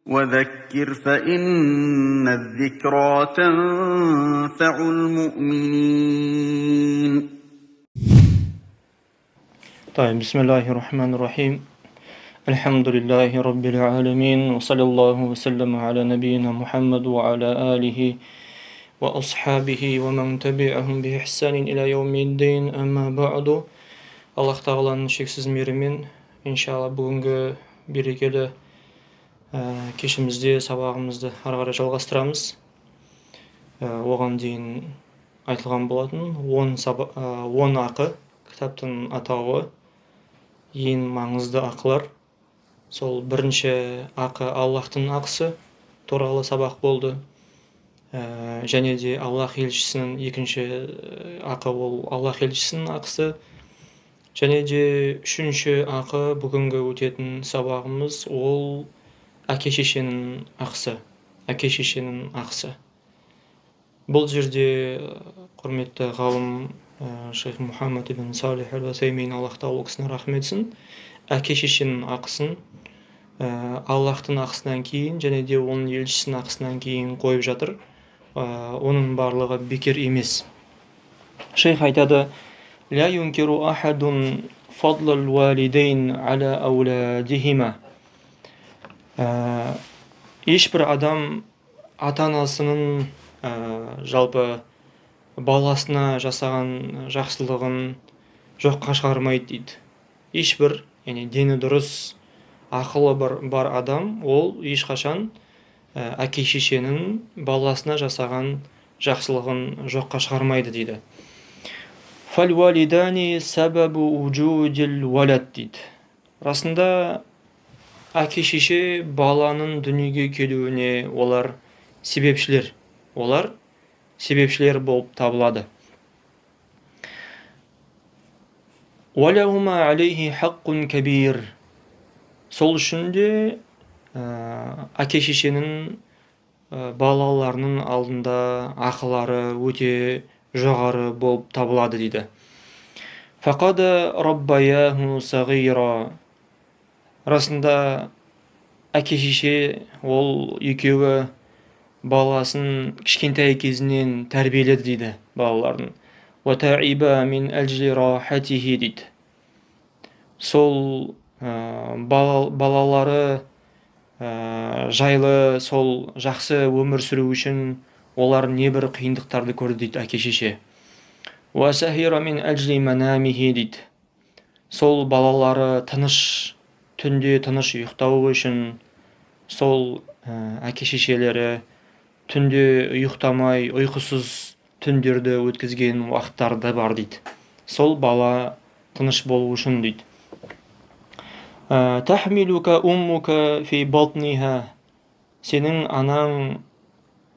وذكر فإن الذكرى تنفع المؤمنين. طيب، بسم الله الرحمن الرحيم. الحمد لله رب العالمين، وصلى الله وسلم على نبينا محمد وعلى آله وأصحابه ومن تبعهم بإحسان إلى يوم الدين. أما بعد. Аллах тағаланың шексіз мейірімен, иншалла бүгінгі берекелі кешімізде сабағымызды ары қарай жалғастырамыз. Оған дейін айтылған болатын 10 ақы, кітаптың атауы ең маңызды ақылар. Сол бірінші ақы Аллахтың ақысы туралы сабақ болды. Және де Аллах елшісінің екінші ақы ол Аллах елшісінің ақысы. Және де үшінші ақы бүгінгі өтетін сабағымыз ол әке-шешенің ақысы. Әке-шешенің ақысы. Бұл жерде құрметті ғалым Шейх Мұхаммад ибн Салих әл-Усаймин, Аллах тағала кісіне рахмет етсін, әке-шешенің ақысын Аллахтың ақысынан кейін және де оның елшісінің ақысынан кейін қойып жатыр. Оның барлығы бекер емес. Шейх айтады: لا ينكر أحد فضل الوالدين على أولادهما. Ешбір адам ата-анасының жалпы баласына жасаған жақсылығын жоққа шығармайды дейді. Ешбір, яғни дені дұрыс, ақылы бар адам ол ешқашан әке-шешенің баласына жасаған жақсылығын жоққа шығармайды дейді. فالوالدان سبب وجود الولد дейді. Расында әке-шеше баланың дүниеге келуіне олар себепшілер болып табылады. وَلَهُمَا عَلَيْهِ حَقٌّ كَبِيرٌ. Сол үшін де әке-шешенің балаларының алдында ақылары өте жоғары болып табылады дейді. فَقَدْ رَبَّيَاهُ صَغِيرًا. Расында әке-шеше ол екеуі баласын кішкентай кезінен тәрбиеледі дейді балалардың. وَتَعِبَ مِنْ أَجْلِ رَاحَتِهِ дейді. Сол балалары жайлы, сол жақсы өмір сүру үшін олар небір қиындықтарды көрді дейді әке-шеше. وَسَهِرَ مِنْ أَجْلِ مَنَامِهِ дейді. Сол балалары түнде тыныш ұйықтауы үшін сол әке-шешелері түнде ұйықтамай, ұйқысыз түндерді өткізген уақыттарды бар дейді. Сол бала тыныш болу үшін дейді. تَحْمِلُكَ أُمُّكَ فِي بَطْنِهَا. Сенің анаң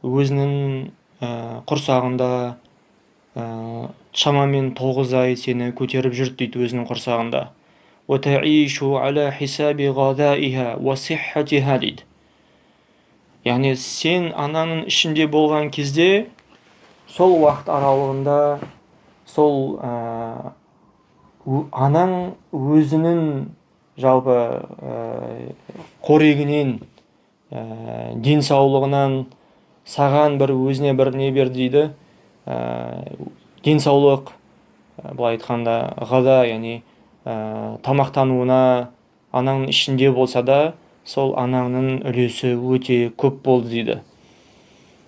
өзінің құрсағында шамамен 9 ай сені көтеріп жүрді дейді, өзінің құрсағында. وَتَعِيشُ عَلَى حِسَابِ غَذَائِهَا وَصِحَّتِهَا дейді. Яғни сен ананың ішінде болған кезде сол уақыт аралығында сол анаң өзінің жалпы қорегінен, денсаулығынан саған өзіне бір не берді дейді. Денсаулық, былай айтқанда ғада, яғни тамақтануына ананың ішінде болса да сол анаңның үлесі өте көп болды дейді.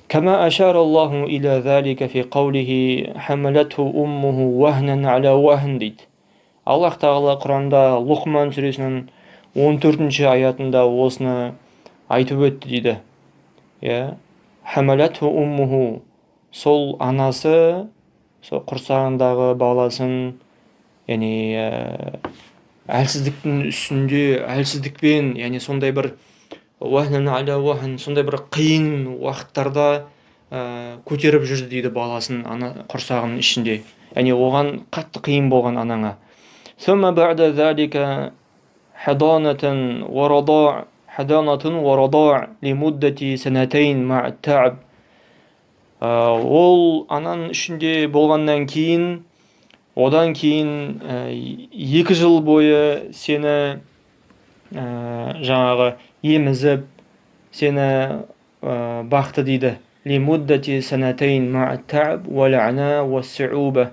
كما أشار الله إلى ذلك في قوله حملته أمه وهنا على وهن дейді. Аллах тағала Құранда Лұқман сүресінің 14-ші аятында осыны айтып өтті дейді. حملته أمه. Сол анасы сол құрсағындағы баласын, яғни әлсіздіктің үстінде әлсіздікпен, яғни сондай бір сондай бір қиын уақыттарда көтеріп жүрді дейді баласын ана құрсағының ішінде. Яғни оған қатты қиын болған анаңа. ثم بعد ذلك حضانة ورضاع لمدة سنتين مع التعب. Ол ананың ішінде болғаннан кейін, одан кейін 2 жыл бойы сені жаңағы емізіп, сені бақты дейді. Лимуддати санатейн ма'ат-та'б вал-ана вас-су'уба.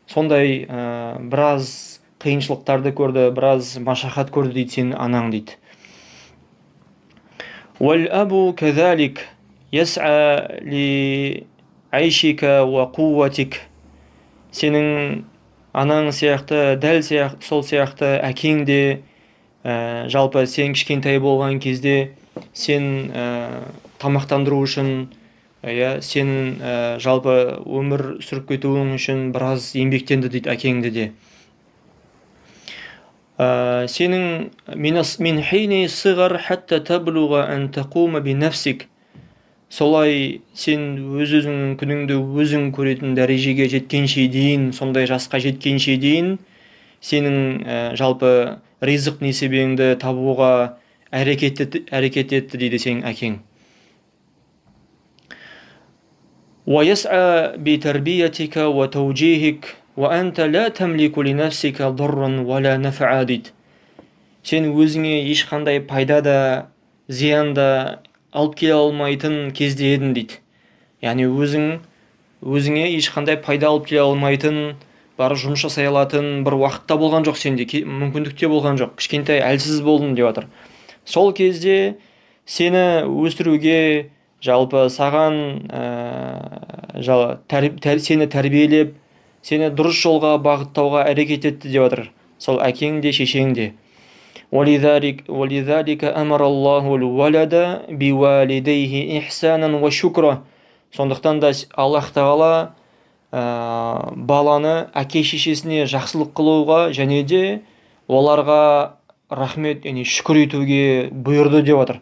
Сондай біраз қиыншылықтарды көрді, біраз машақат көрді дейді сенің анаң дейді. Вал-абу казалик яс'a ли айшика ва қувватик. Сенің анаң сияқты, дәл сол сияқты әкең де жалпы сен кішкентай болған кезде сен тамақтандыру үшін, сен жалпы өмір сүріп кетуің үшін біраз еңбектенді дейді әкеңді де. Сенің min хини сығар хатта таблуға ан тақума би нафсик. Солай сен өз-өзіңнің күніңді өзің көретін дәрежеге жеткенше дейін, сондай жасқа жеткенше дейін сенің жалпы ризық несібеңді табуға әрекет етті дейді сенің әкең. وَيَسْعَى بِتَرْبِيَتِكَ وَتَوْجِيهِكَ وَأَنْتَ لَا تَمْلِكُ لِنَفْسِكَ ضَرًّا وَلَا نَفْعًا дейді. Сен өзіңе ешқандай пайда да, зиян да алып келе алмайтын кезде едің дейді. Яғни өзіңе ешқандай пайда алып келе алмайтын, бар жұмыс жасай алатын бір уақытта болған жоқ сенде, мүмкіндікте болған жоқ, кішкентай әлсіз болдың деп жатыр. Сол кезде сені өсіруге, жалпы саған сені тәрбиелеп, сені дұрыс жолға бағыттауға әрекет етті деп жатыр. Сол әкең де, шешең де. وَلِذَلِكَ أَمَرَ اللَّهُ الْوَلَدَ بِوَالِدَيْهِ إِحْسَانًا وَشُكْرًا. Сондықтан да Аллах Тағала баланы әке-шешесіне жақсылық қылуға және де оларға рахмет, яғни шүкір етуге бұйырды деп жатыр.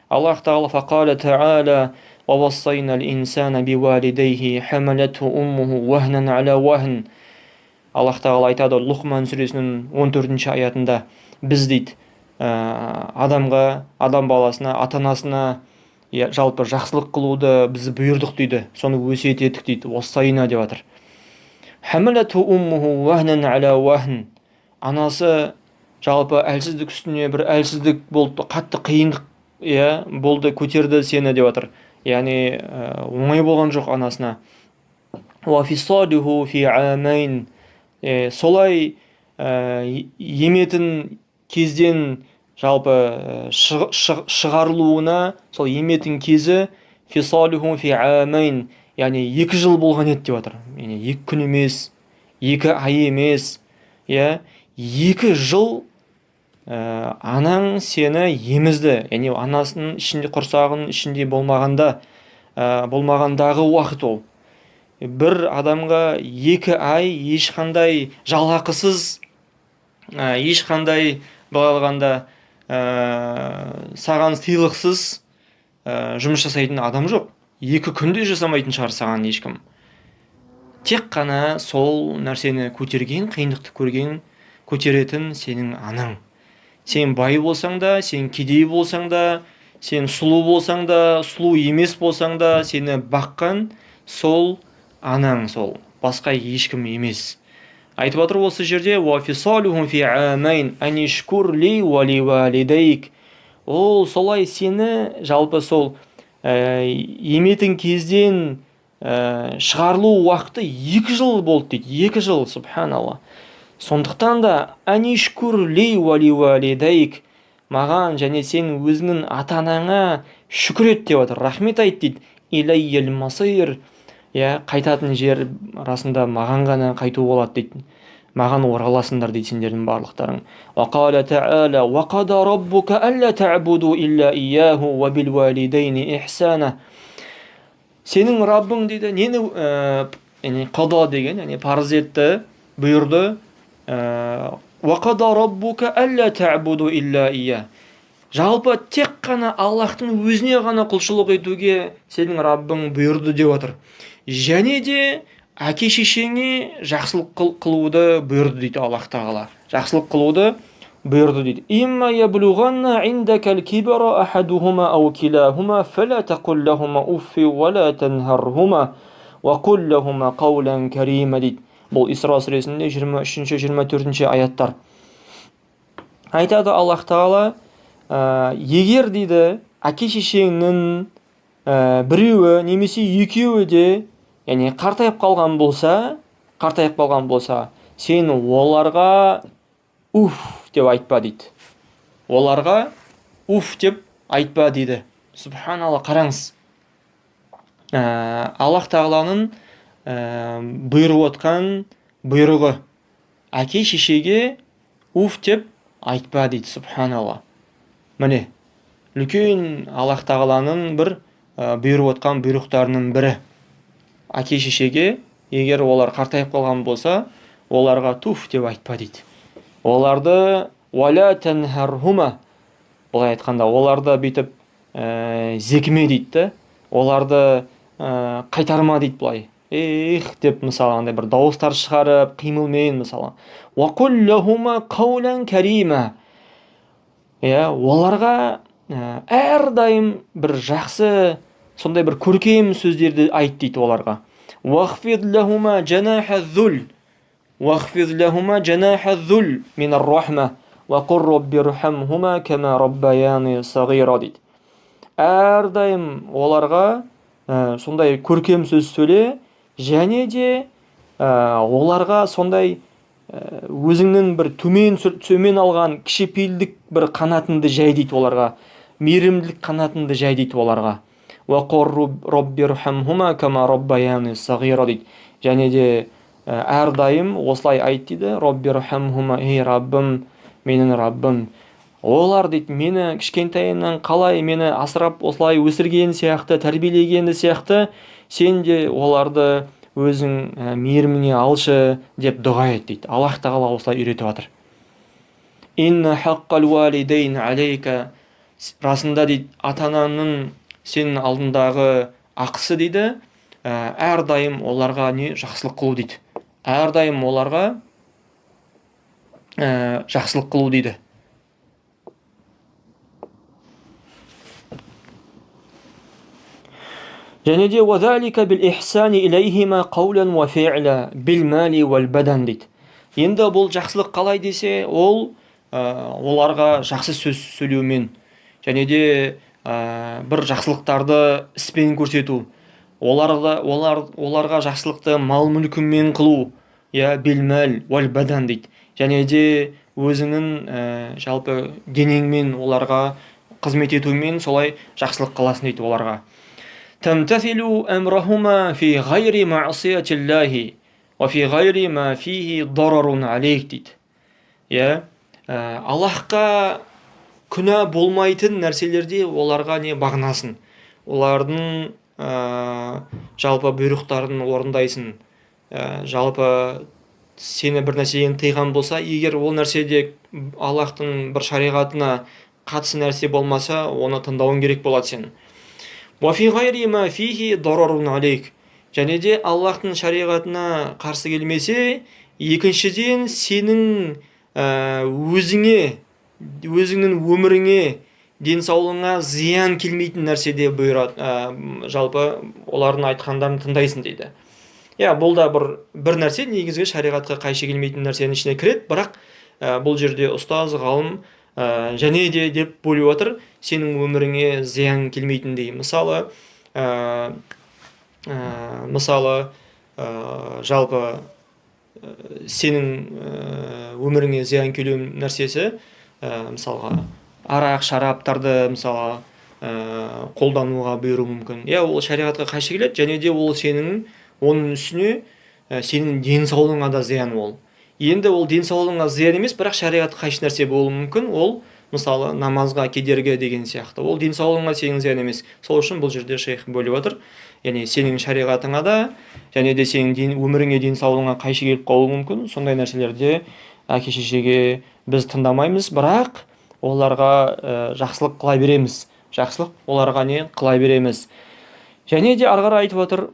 Аллах Тағала فقال تعالى ووصينا الإنسان بوالديه حملته أمه وهنا على وهن. Аллах Тағала айтады Лұқман сүресінің 14-ші аятында, біз дейді адам баласына, ата-анасына жалпы жақсылық қылуды біз бұйырдық дейді, соны өсиет еттік дейді, уассайна деп жатыр. حملته أمه وهنا على وهن. Анасы жалпы әлсіздік үстіне бір әлсіздік болды, қатты қиындық болды, көтерді сені деп жатыр. Яғни оңай болған жоқ анасына. وَفِصَالُهُ فِي عَامَيْنِ. Солай еметін кезден жалпы шығарылуына, сол еметін кезі фисалуху фи амайн, яғни 2 жыл болған еді деп жатыр. Яғни 2 күн емес, 2 ай емес, 2 жыл анаң сені емізді. Яғни анасының ішінде, құрсағының ішінде болмағандағы уақыт ол. Бір адамға 2 ай ешқандай жалақысыз, ешқандай балалғанда саған сыйлықсыз жұмыс жасайтын адам жоқ. 2 күнде жасамайтын шығар саған ешкім. Тек қана сол нәрсені көтерген, қиындықты көтеретін сенің анаң. Сен бай болсаң да, сен кедей болсаң да, сен сұлу болсаң да, сұлу емес болсаң да, сені баққан сол анаң, сол басқа ешкім емес. Айтып отыр осы жерде وَفِصَالُهُ فِي عَامَيْنِ أَنِ اشْكُرْ لِي وَلِوَالِدَيْكَ. Ол солай сені жалпы сол еметін кезден шығарылу уақыты 2 жыл болды дейді. 2 жыл, субханалла. Сондықтан да анишкур ли валивалидайк, маған және сен өзіңнің ата-анаңа шүкір ет деп отыр, рахмет айт дейді. Илайял масир, қайтатын жер расында маған ғана қайту болады дейді. Маған ораласыңдар дейді сендердің барлықтарың. Вақала та'ала вақада раббука алла та'буду илля ияху ва бил валидайни ихсана. Сенің Раббың дейді нені қада деген, яғни парыз етті, бұйырды. Вақада раббука алла та'буду илля ия. Жалпы тек қана Аллахтың өзіне ғана құлшылық етуге сенің Раббың бұйырды деп отыр. Және де әке-шешеңе жақсылық қылуды бұйырды дейді Аллах Тағала. Жақсылық қылуды бұйырды дейді. Имма яблуғанна индакал кибара ахадухума ау килахума фала тақул лахума уффи вала танхархума ва қул лахума қаулан карима дейді. Бұл Исра сүресінде 23-24 аяттар. Айтады Аллах Тағала, егер дейді әке шешеңнің біреуі немесе екеуі де яғни қартайып қалған болса, сен оларға уф деп айтпа дейді. Оларға уф деп айтпа дейді. Субханалла, қараңыз. Аллах тағаланың бұйырып отқан бұйрығы. Әке шешеге уф деп айтпа дейді. Субханалла. Міне, үлкен Аллах тағаланың бір бұйырып отқан бұйрықтарының бірі. Әке шешеге егер олар қартайып қалған болса, оларға туф деп айтпа дейді. Оларды уәлә тәнһәрһума, былай айтқанда, оларды бүйтіп зекіме дейді. Оларды қайтарма дейді былай. Деп мысалы андай бір дауыстар шығарып, қимылмен мысалы. Уақул лахума қаулан кәрима. Оларға әрдайым бір жақсы, сондай бір көркем сөздерді айт дейді оларға. Уахфид лахума жанаха зул. Уахфид лахума жанаха зул минар рахма. Уақур роббирхамхума кама роббаяни сағира дейді. Әрдайым оларға сондай көркем сөз сөйле, және де оларға сондай өзіңнің бір төмен алған кішіпейілдік бір қанатынды жай дейді оларға. Мейірімділік қанатынды жай дейді оларға. Уақур роббирхамхума кама роббаяни сағира дейді. Және де әрдайым осылай айт дейді. Роббирхамхума, ей Раббым, менің Раббым. Олар дейді, мені кішкентайымнан қалай мені асырап осылай өсірген сияқты, тәрбиелегенді сияқты, сен де оларды өзің мейіріміңе алшы деп дұға ет дейді. Аллах тағала осылай үйретіп жатыр. Инна хаққал уалидейн алейка. Расында дейді, ата-ананың сенің алдындағы ақысы дейді, әрдайым оларға жақсылық қылу дейді. Әрдайым оларға жақсылық қылу дейді. Және де وَذَلِكَ بِالْإِحْسَانِ إِلَيْهِمَا قَوْلًا وَفِعْلًا بِالْمَالِ وَالْبَدَنِ дейді. Енді бұл жақсылық қалай десе, ол оларға жақсы сөз сөйлеумен, және де бір жақсылықтарды іспен көрсету, оларға жақсылықты мал-мүлкімен қылу, бил-мал вал-бадан дейді. Және де өзіңнің жалпы денеңмен оларға қызмет етумен солай жақсылық қыласың дейді оларға. تمتثل أمرهما في غير معصية الله وفي غير ما فيه ضرر عليك дейді. Аллахқа күнә болмайтын нәрселерде оларға бағынасың. Олардың жалпы бұйрықтарын орындайсың. Жалпы сені бір нәрседен тыйған болса, егер ол нәрседе Аллахтың бір шариғатына қатысы нәрсе болмаса, оны тыңдауың керек болады сен. وَفِي غَيْرِ مَا فِيهِ ضَرَرٌ عَلَيْكَ. Және де Аллахтың шариғатына қарсы келмесе, екіншіден сенің өзіңнің өміріңе, денсаулығыңа зиян келмейтін нәрседе бұйырады. Жалпы олардың айтқандарын тыңдайсың дейді. Бұл да бір нәрсе, негізгі шариғатқа қайшы келмейтін нәрсенің ішіне кіреді, бірақ бұл жерде ұстаз, ғалым және де деп бөліп отыр, сенің өміріңе зиян келмейтіндей. Мысалы, жалпы сенің өміріңе зиян келу нәрсесі, мысалға арақ, шараптарды мысалы қолдануға бұйыру мүмкін. Ол шариғатқа қайшы келеді, және де ол оның үстіне сенің денсаулығыңа да зиян ол. Енді ол денсаулығыңа зиян емес, бірақ шариғатқа қайшы нәрсе болуы мүмкін. Ол мысалы намазға кедергі деген сияқты. Ол денсаулығыңа сенің зиян емес. Сол үшін бұл жерде шейх бөліп отыр. Яғни сенің шариғатыңа да, және де сенің өміріңе, денсаулығыңа қайшы келіп қалуы мүмкін. Сондай нәрселерде әке шешеге біз тыңдамаймыз, бірақ оларға жақсылық қыла береміз. Жақсылық оларға қыла береміз. Және де ары қарай айтып отыр,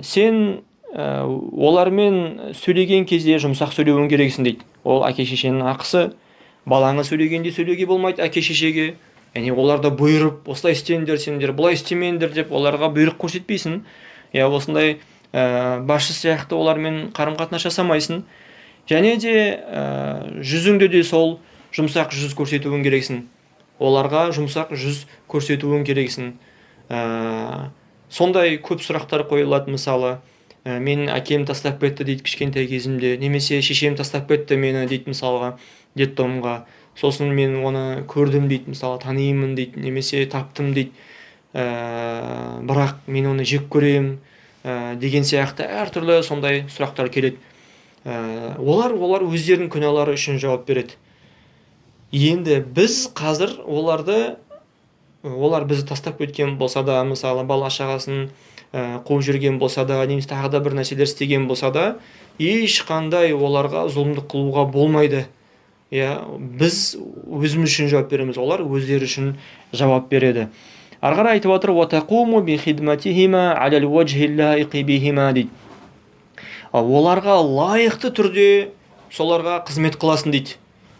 сен олармен сөйлеген кезде жұмсақ сөйлеуің керексің дейді. Ол әке шешенің ақысы. Балаңы сөйлегенде сөйлеуге болмайды әке шешеге. Яғни оларды бұйырып, осылай істеңдер сендер, бұлай істемеңдер деп оларға бұйрық көрсетпейсің. Осындай басшы сияқты олармен қарым-қатынас жасамайсың. Және де жүзіңде де сол жұмсақ жүз көрсетуің керексің. оларға жұмсақ жүз көрсетуің керексің. Сондай көп сұрақтар қойылады. Мысалы, менің әкем тастап кетті дейді кішкентай кезімде, немесе шешем тастап кетті мені дейді мысалға детдомға, сосын мен оны көрдім дейді, мысалы танимын дейді, немесе таптым дейді, бірақ мен оны жек көремін деген сияқты әртүрлі сондай сұрақтар келеді. Олар өздерінің күнәлары үшін жауап береді. Енді біз қазір олар бізді тастап кеткен болса да, мысалы бала-шағасын қуып жүрген болса да, немесе тағы да бір нәрселер істеген болса да, ешқандай оларға зұлымдық қылуға болмайды. Біз өзіміз үшін жауап береміз, олар өздері үшін жауап береді. Ары қарай айтып отыр: "Ватақуму бихидматихима алал ваджхи лаиқи бихима" дейді. Оларға лайықты түрде соларға қызмет қыласың дейді.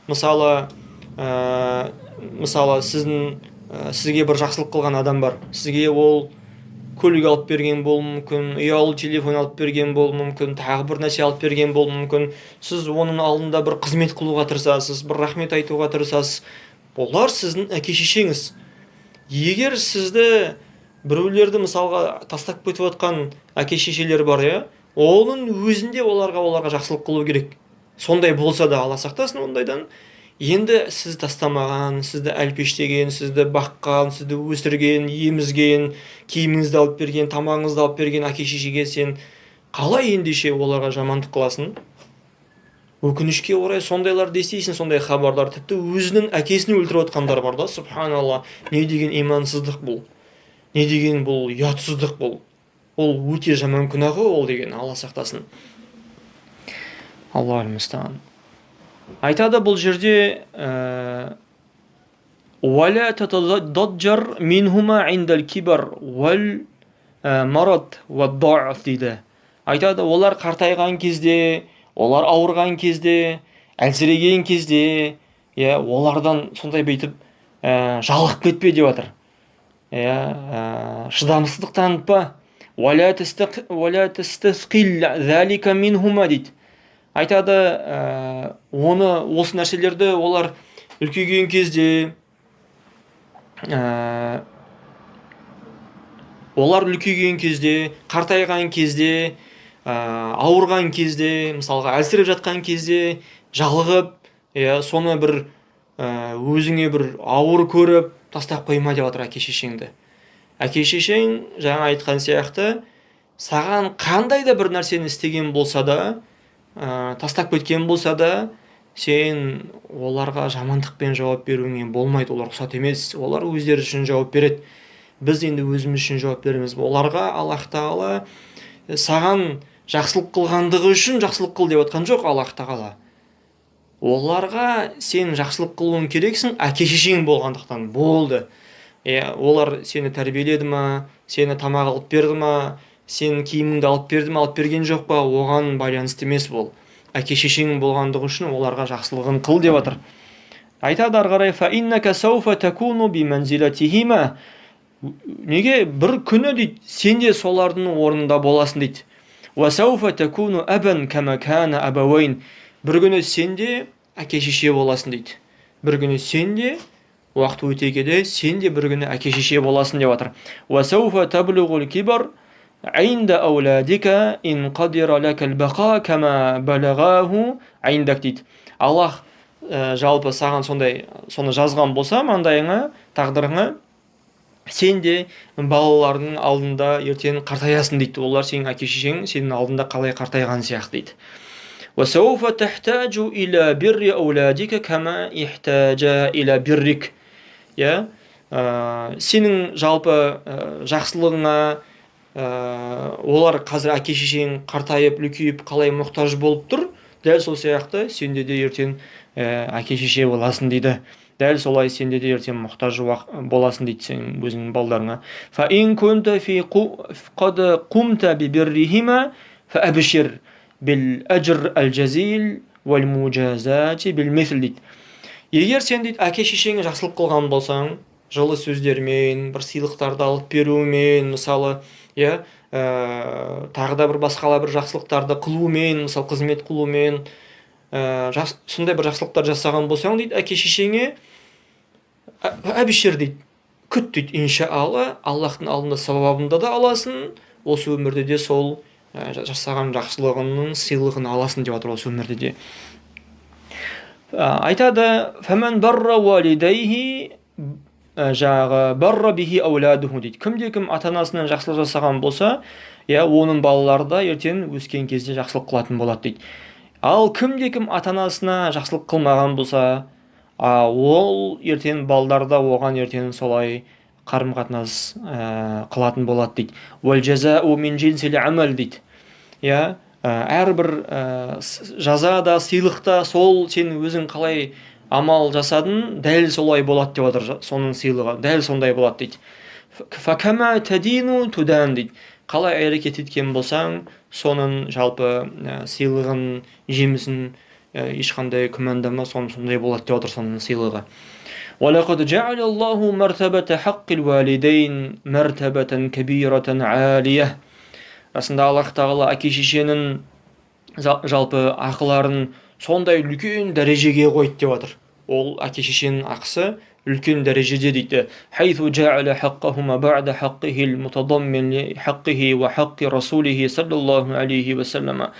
Мысалы, сізге бір жақсылық қылған адам бар. Сізге ол көлік алып берген болуы мүмкін, ұялы телефон алып берген болуы мүмкін, тағы бір нәрсе алып берген болуы мүмкін. Сіз оның алдында бір қызмет қылуға тырысасыз, бір рахмет айтуға тырысасыз. Олар сіздің әке-шешеңіз. Егер сізді біреулерді мысалға тастап кетіп отқан әке-шешелер бар, оның өзінде оларға жақсылық қылу керек. Сондай болса да, Алла сақтасын ондайдан. Енді сізді тастамаған, сізді әлпештеген, сізді баққан, сізді өсірген, емізген, киіміңізді алып берген, тамағыңызды алып берген әке-шешеге сен қалай ендеше оларға жамандық қыласың? Өкінішке орай сондайларды естисің, сондай хабарлар. Тіпті өзінің әкесін өлтіріп отқандар бар да, субханалла. Не деген имансыздық бұл? Не деген бұл ұятсыздық бұл? Ол өте жаман күнә ғой ол деген, Алла сақтасын. Аллаху мустаан. Айтады бұл жерде: "Валя татададжар минхума индал кибар вал марад вад-да'ф" дейді. Айтады, олар қартайған кезде, олар ауырған кезде, әлсіреген кезде, олардан сондай бейтіп жалығып кетпе деп жатыр. Шыдамсыздық танытпа. "Валя тастасқил залика минхума" дейді. Айтады, осы нәрселерді олар үлкейген кезде, қартайған кезде, ауырған кезде, мысалға әлсіреп жатқан кезде жалығып, соны бір өзіңе бір ауыр көріп тастап қойма деп жатыр әке-шешеңді. Әке-шешең жаңа айтқан сияқты саған қандай да бір нәрсені істеген болса да, тастап кеткен болса да, сен оларға жамандықпен жауап беруіңе болмайды. Олар рұқсат емес, олар өздері үшін жауап береді. Біз енді өзіміз үшін жауап береміз. Оларға Аллах Тағала саған жақсылық қылғандығы үшін жақсылық қыл деп отқан жоқ. Аллах Тағала оларға сен жақсылық қылуың керексің, әке-шешең болғандықтан болды. Олар сені тәрбиеледі ма, сені тамақ алып берді ма, сен киіміңді алып берді ма, алып берген жоқ па, оған байланысты емес бұл. Әке-шешең болғандығы үшін оларға жақсылығын қыл деп жатыр. Айтады ары қарай: "Фа иннака сауфа такуну биманзилатихима" Неге бір күні дейді, сен де солардың орнында боласың дейді. "Ва сауфа такуну абан кама кана абавайн" Бір күні сен де әке-шеше боласың дейді. Бір күні сен де, уақыт өте келе, сен де бір күні әке-шеше боласың деп жатыр. "Ва сауфа таблугул кибар инда ауладика ин қадира лакал бақа кама балағаху айндак" дейді. Аллах жалпы саған соны жазған болса маңдайыңа, тағдырыңа, сен де балалардың алдында ертең қартаясың дейді. Олар сенің әке-шешең сенің алдында қалай қартайған сияқты дейді. "Васауфа тахтаджу иля бирри ауладика кама ихтажа иля биррик" Сенің жалпы жақсылығыңа олар қазір әке-шешең қартайып, үлкейіп, қалай мұқтаж болып тұр, дәл сол сияқты сенде де ертең әке-шеше боласың дейді. Дәл солай сенде де ертең мұқтаж боласың дейді сен өзіңнің балдарыңа. "Фа ин кунта фи қад қумта бибиррихима фа абшир бил ажр ал-жазил вал мужазати бил мисл" дейді. Егер сен дейді әке-шешеңе жақсылық қылған болсаң, жылы сөздермен, бір сыйлықтарды алып берумен, мысалы, тағы да бір басқала бір жақсылықтарды қылумен, мысалы қызмет қылумен, сондай бір жақсылықтар жасаған болсаң дейді әке-шешеңе, әбішер дейді, күт дейді, иншаалла Аллахтың алдында сауабында да аласың, осы өмірде де сол жасаған жақсылығының сыйлығын аласың деп жатыр осы өмірде де. Айтады, фәмән барра валидайхи, жаңағы барра бихи ауладуху дейді. Кімде-кім ата-анасынан жақсылық жасаған болса, оның балалары да ертең өскен кезде жақсылық қылатын болады дейді. Ал кімде-кім ата-анасына жақсылық қылмаған болса, ол ертең балалары да оған ертең солай қарым-қатынас қылатын болады дейді. Уәл жазау мин жинсил амал дейді. Әрбір жаза да, сыйлық та сол сен өзің қалай амал жасадың, дәл солай болады деп отыр, соның сыйлығы дәл сондай болады дейді. Факама тадину тудан дейді. Қалай әрекет еткен болсаң, соның жалпы сыйлығын, жемісін ешқандай күмәндама, сондай болады деп отыр соның сыйлығы. وَلَقَدْ جَعَلَ اللَّهُ مَرْتَبَةَ حَقِّ الْوَالِدَيْنِ مَرْتَبَةً كَبِيرَةً عَالِيَةً. Расында Аллах тағала әке-шешенің жалпы ақыларын сондай үлкен дәрежеге қойды деп отыр. Ол әке-шешенің ақысы үлкен дәрежеде дейді. حَيْثُ جَعَلَ حَقَّهُمَا بَعْدَ حَقِّهِ الْمُتَضَمِّنِ لِحَقِّهِ وَحَقِّ رَسُولِهِ صلى الله عليه وسلم.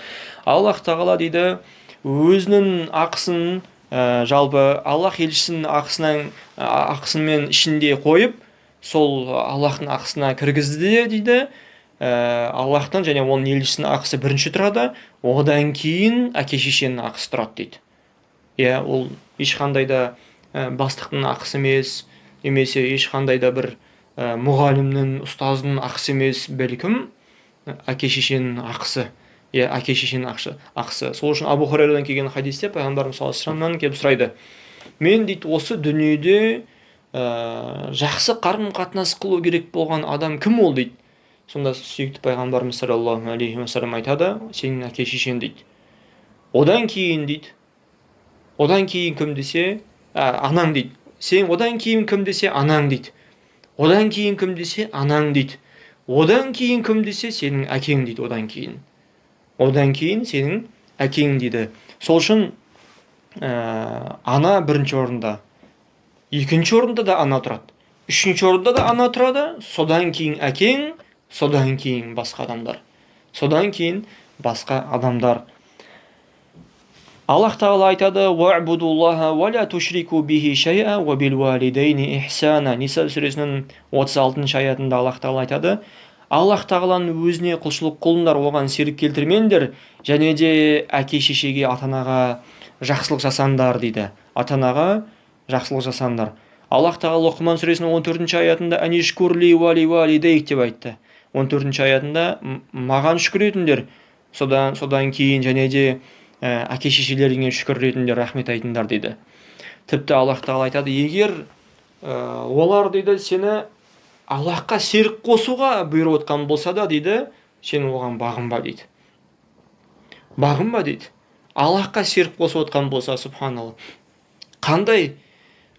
Аллах тағала дейді, өзінің ақысын жалпы Аллах елшісінің ақысымен ішінде қойып, сол Аллахтың ақысына кіргізді дейді. Аллахтан және оның елшісінің ақысы бірінші тұрады, одан кейін әке-шешенің ақысы тұрады дейді. Ол ешқандай да бастықтың ақысы емес, немесе ешқандай да бір мұғалімнің, ұстаздың ақысы емес, бәлкім әке-шешенің ақысы. Әке-шешенің ақысы. Сол үшін Абу Хурайрадан келген хадисте пайғамбарымыз саллаллаху алейхи вассаламнан келіп сұрайды, мен дейді осы дүниеде жақсы қарым-қатынас қылу керек болған адам кім ол дейді. Сонда сүйікті пайғамбарымыз саллаллаху алейхи вассалам айтады, сенің әке-шешең дейді. Одан кейін дейді, одан кейін кім десе, анаң дейді. Сен одан кейін кім десе, анаң дейді. Одан кейін кім десе, анаң дейді. Одан кейін кім десе, сенің әкең дейді. Одан кейін сенің әкең дейді. Сол үшін ана бірінші орында, екінші орында да ана тұрады, үшінші орында да ана тұрады, содан кейін әкең, содан кейін басқа адамдар. Аллах тағала айтады, «Ва'будуллаха ва ла тушрику бихи шай'a ва бил валидайни ихсана». Ниса сүресінің 36 аятында Аллах тағала айтады, Аллах тағаланың өзіне құлшылық қылыңдар, оған серік келтірмеңдер, және де әке-шешеге, ата-анаға жақсылық жасаңдар дейді. Ата-анаға жақсылық жасаңдар. Аллах тағала Лұқман сүресінің 14 аятында «Анишкурли вали валидейк» деп айтты. 14 аятында маған шүкір етіңдер, содан кейін және де әке-шешелеріңе шүкір етіңдер, рахмет айтыңдар дейді. Тіпті Аллах тағала айтады, егер олар дейді сені Аллахқа серік қосуға бұйырып отқан болса да дейді, сен оған бағынба дейді. Бағынба дейді. Аллахқа серік қосып отқан болса, субханалла. Қандай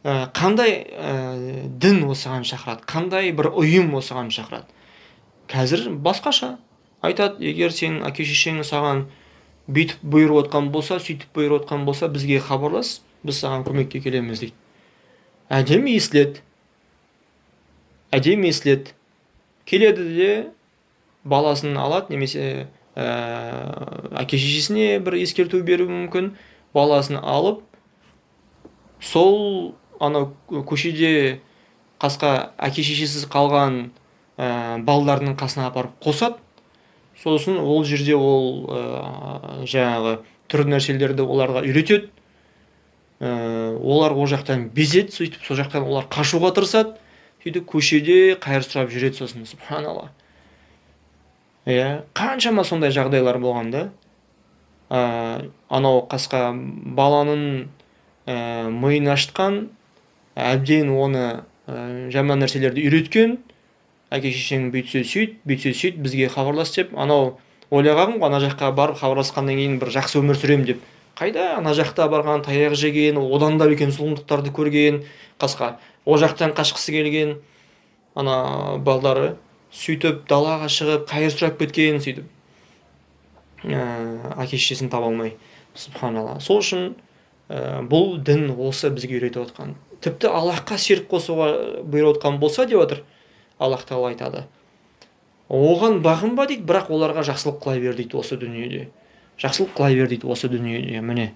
дін осыған шақырады, қандай бір ұйым осыған шақырады. Қазір басқаша айтады, егер сенің әке-шешең саған бүйтіп бұйырып отқан болса, сөйтіп бұйырып отқан болса, бізге хабарлас, біз саған көмекке келеміз дейді. Әдемі естіледі. Келеді де баласын алады, немесе әке-шешесіне бір ескерту беруі мүмкін, баласын алып, сол көшеде қасқа әке-шешесіз қалған балаларының қасына апарып қосады. Сосын ол жерде ол жаңағы түрлі нәрселерді оларға үйретеді. Олар ол жақтан безеді, сөйтіп сол жақтан олар қашуға тырысады. Сөйтіп көшеде қайыр сұрап жүреді сосын, субханалла. Қаншама сондай жағдайлар болған да. Анау қасқа баланың миын ашытқан, әбден оны жаман нәрселерді үйреткен, әке-шешең бүйтсе сөйт, бізге хабарлас деп, анау ойлағаным, ана жаққа барып хабарласқаннан кейін бір жақсы өмір сүрем деп. Қайда ана жақта барған, таяқ жеген, одан да үлкен зұлымдықтарды көрген, қасқа ол жақтан қашқысы келген ана балдары сөйтіп далаға шығып қайыр сұрап кеткен, сөйтіп әке-шешесін таба алмай, субханалла. Сол үшін бұл дін осы бізге үйретіп отқан. Тіпті Аллахқа ширк қосуға бұйырып отқан болса деп отыр. Аллах Тағала айтады. Оған бағынба дейді, бірақ оларға жақсылық қылай бер дейді осы дүниеде. Жақсылық қылай бер дейді осы дүниеде. Міне.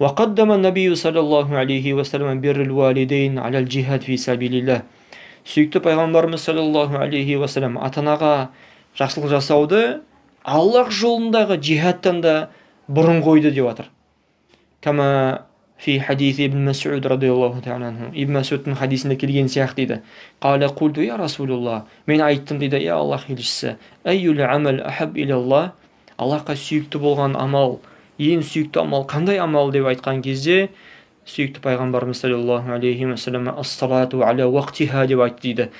وقدم النبي صلى الله عليه وسلم بر الوالدين على الجهاد في سبيل الله. Сүйікті пайғамбарымыз саллаллаху алейхи уассалам ата-анаға жақсылық жасауды Аллах жолындағы джихадтан да бұрын қойды деп жатыр. Кама фи хадис ибн Мас'уд радиаллаху та'ала анху. Ибн Мас'удтың хадисінде келген сияқты дейді. Қала қулту я Расулуллах. Мен айттым дейді, я Аллах елшісі. Айюл амал ахаб илаллах. Аллахқа сүйікті болған амал, ең сүйікті амал қандай амал деп айтқан кезде сүйікті пайғамбарымыз саллаллаху алейхи уассалам ас-салату аля уақтиха деп айтты дейді.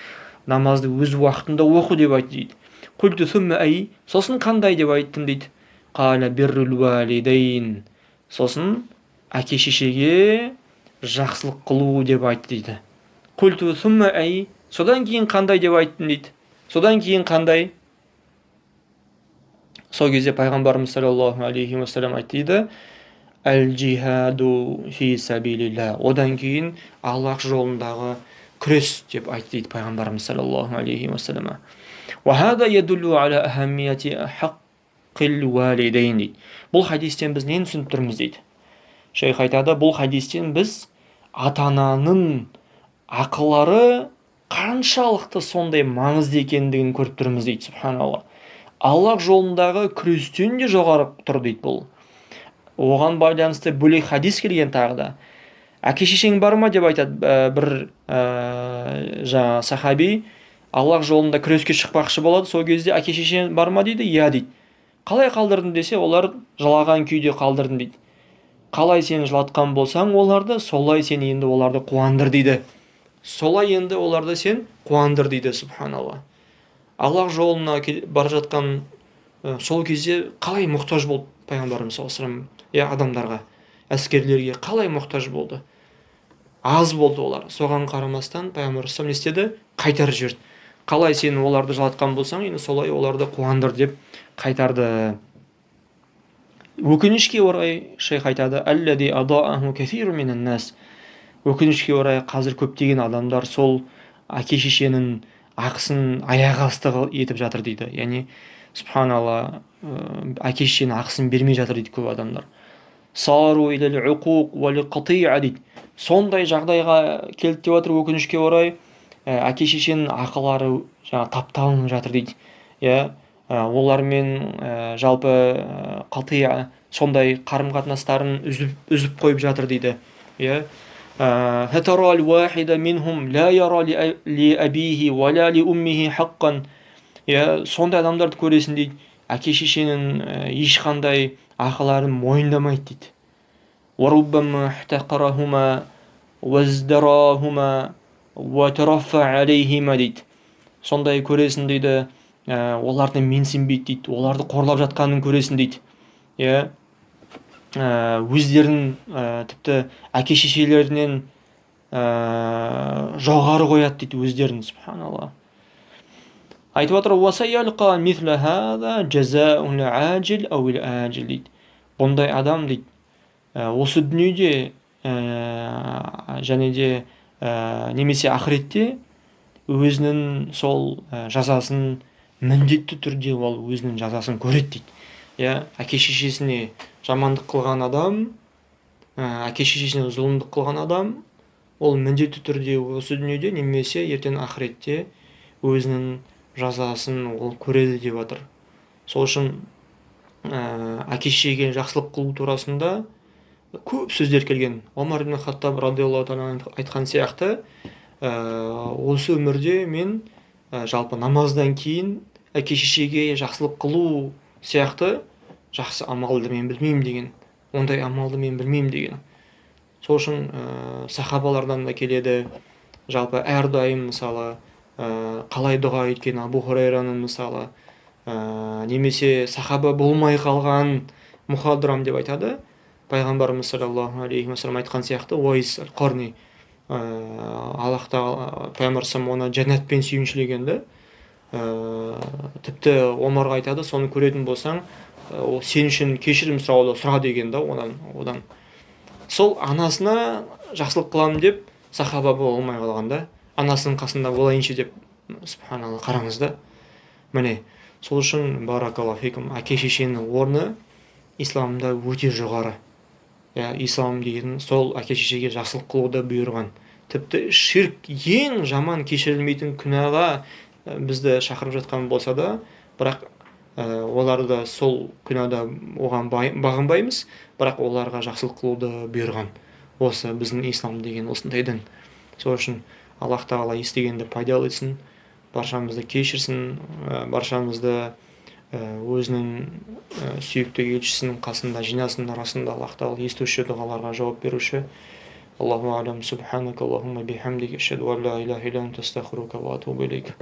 Намазды өз уақытында оқу деп айтты дейді. Қулту сумма ай, сосын қандай деп айттым дейді. Қала биррул валидейн. Сосын әке шешеге жақсылық қылу деп айтты дейді. Қулту сумма ай, содан кейін қандай деп айттым дейді. Содан кейін қандай? Сол кезде пайғамбарымыз саллаллаху алейхи уассалам айтты дейді. Әл-джихаду фи сабилилла. Одан кейін Аллах жолындағы күрес деп айтты дейді пайғамбарымыз саллаллаху алейхи уассалам. Ва хада ядуллу аля ахаммияти хаққил валидейн дейді. Бұл хадистен біз нені түсініп тұрмыз дейді. Шейх айтады, бұл хадистен біз ата-ананың ақылары қаншалықты сондай маңызды екендігін көріп тұрмыз дейді. Субханалла. Аллах жолындағы күрестен де жоғары тұр дейді бұл. Оған байланысты бөлек хадис келген тағы да. Әке шешең бар ма деп айтады бір сахаби. Аллах жолында күреске шықпақшы болады. Сол кезде әке шешең бар ма дейді. Иә дейді. Қалай қалдырдың десе, олар жылаған күйде қалдырдың дейді. Қалай сен жылатқан болсаң оларды, солай сен енді оларды қуандыр дейді. Солай енді оларды сен қуандыр дейді. Субханалла. Аллах жолына бара жатқан сол кезде қалай мұқтаж болды пайғамбарымыз саллаллаху алейхи вассалам адамдарға, әскерлерге қалай мұқтаж болды. Аз болды олар. Соған қарамастан пайғамбарымыз не істеді? Қайтарып жіберді. Қалай сен оларды жылатқан болсаң, енді солай оларды қуандыр деп қайтарды. Өкінішке орай шейх айтады, аллади адааху кафиру минан нас. Өкінішке орай қазір көптеген адамдар сол әке шешенің ақысын аяқ асты етіп жатыр дейді. Яғни субханалла, әке шешенің ақысын бермей жатыр дейді көп адамдар. Сару илал уқуқ вал қати'a дейді. Сондай жағдайға келді деп жатыр өкінішке орай, әке шешенің ақылары тапталынып жатыр дейді. Олармен жалпы қати'a сондай қарым-қатынастарын үзіп қойып жатыр дейді. هترى الواحد منهم لا يرى لأبيه ولا لأمه حقا. Сондай адамдарды көресің дейді, әке шешенің ешқандай ақыларын мойындамайды дейді. وربما احتقرهما وازدراهما وترفع عليهما дейді. Сондай көресің дейді, оларды менсінбейді дейді, оларды қорлап жатқанын көресің дейді. Өздерін тіпті әке шешелерінен жоғары қояды дейді өздерін. Субханалла. Айтып отыр, уасайялқа мисла хада жазаун ажил ауил ажил дейді. Бұндай адам дейді, осы дүниеде және де немесе ақыретте өзінің сол жазасын міндетті түрде ол өзінің жазасын көреді дейді. Әке шешесіне жамандық қылған адам, әке шешесіне зұлымдық қылған адам, ол міндетті түрде осы дүниеде немесе ертең ақыретте өзінің жазасын ол көреді деп жатыр. Сол үшін әке шешеге жақсылық қылу турасында көп сөздер келген. Омар ибн Хаттаб радиаллаху таала айтқан сияқты, осы өмірде мен жалпы намаздан кейін әке шешеге жақсылық қылу сияқты жақсы амалды мен білмеймін деген. Ондай амалды мен білмеймін деген. Сол үшін сахабалардан да келеді. Жалпы әрдайым мысалы қалай дұға еткен Абу Хурайраның мысалы, немесе сахаба болмай қалған мухадрам деп айтады. Пайғамбарымыз саллаллаху алейхи уассалам айтқан сияқты, Уайс аль-Қарни, Аллах тағала пайғамбарымыз оны жәннатпен сүйіншілегенді. Тіпті Омарға айтады, соны көретін болсаң, сен үшін кешірім сұра деген да одан. сол анасына жақсылық қыламын деп сахаба бола алмай қалған да. Анасының қасында болайыншы деп, субханалла, қараңыз да. Міне, сол үшін баракаллаху фикум, әке шешенің орны исламда өте жоғары. Ислам деген сол әке шешеге жақсылық қылуды бұйырған. Тіпті ширк, ең жаман кешірілмейтін күнәға бізді шақырып жатқан болса да, бірақ оларды сол күнәда оған бағынбаймыз, бірақ оларға жақсылық қылуды бұйырған. Осы біздің ислам деген осындай дін. Сол үшін Аллах тағала естігенді пайдалы етсін, баршамызды кешірсін, баршамызды өзінің сүйікті елшісінің қасында жинасын, арасында Аллах тағала естуші дұғаларға жауап беруші. Аллаху алям, субханака Аллахумма бихамдика, ашхаду ан ла илаха илля анта, астағфирука ва атубу илейк.